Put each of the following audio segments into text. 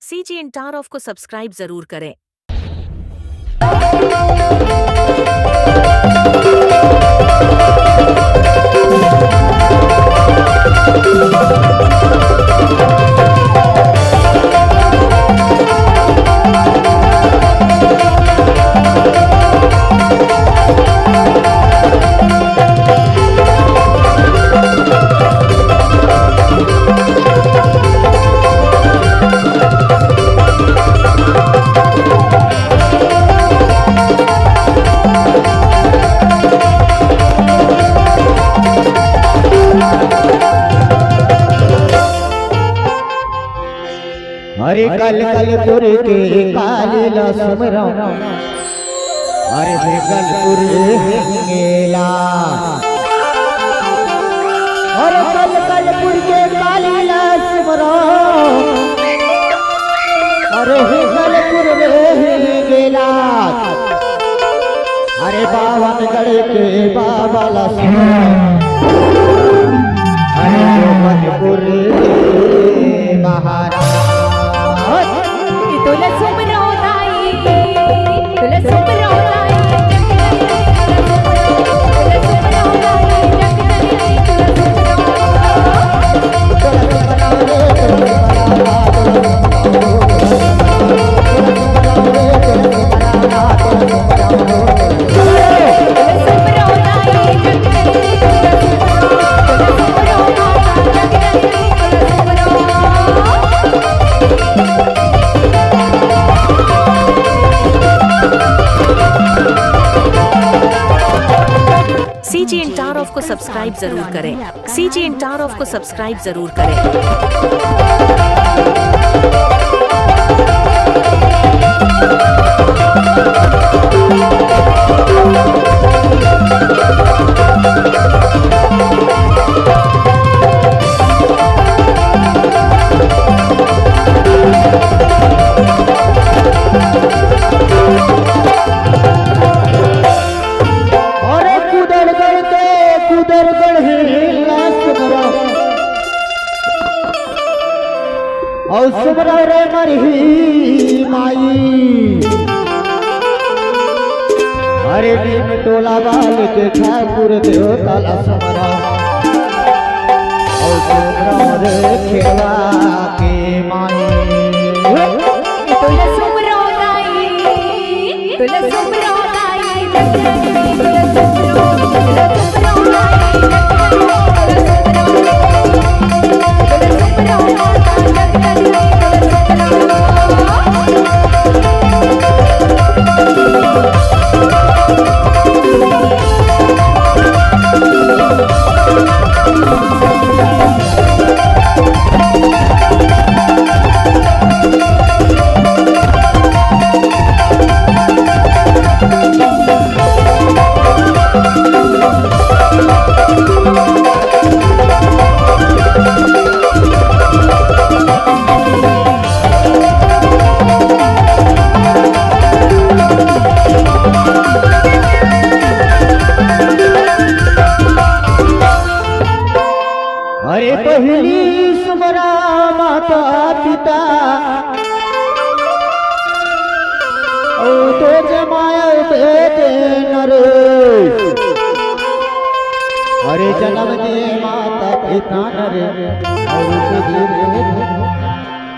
CG इंटार of को subscribe जरूर करें। अरे कल कलपुर के कालीला सुमरा, अरे कलपुर गेला, अरे कल कलपुर के कालीला सुमरा, अरे कलपुर गेला, अरे बावन गढ़ के बाबा सुमरा, अरे कलपुर महाराज तुला सुमरवताई, तुला सुमरवताई, सीजी इंटार ऑफ को सब्सक्राइब जरूर करें। सीजी इंटार ऑफ को सब्सक्राइब जरूर करें। और सुमरा रे मरही माई, अरे दिन टोला बाल के ठाकुर देवता सुमरा, और सुमरा रे खेवा के माई, तुला सुमरवताई, तुला सुमरवताई, तुला सुमरवताई। अरे पहली सुमरा माता पिता, ओ तो जमाया बेटे नरे, अरे जन्म दिए माता पिता नरे,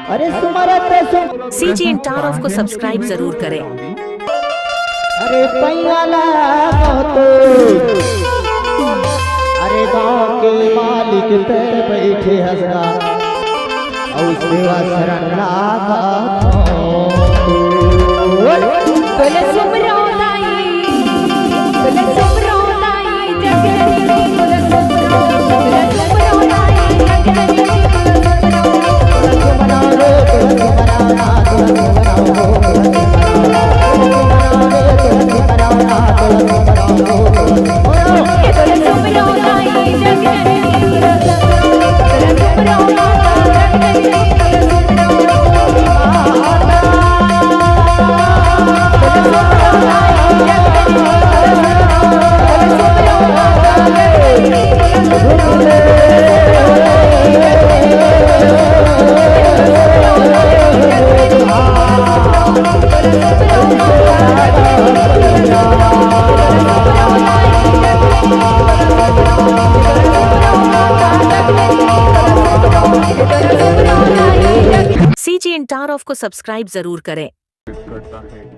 अरे सुमरत सीजी इंटार ऑफ को सब्सक्राइब जरूर करें। अरे पैयाला तो अरे गाँव के मालिक पे बैठे हंसना, और सेवा शरण लागा तुला सुमरवताई, तुला सुमरवताई, जगदली तुला सुमरवताई, तुला सुमरवताई, जगदली CGN Star of को सब्सक्राइब जरूर करें। करता है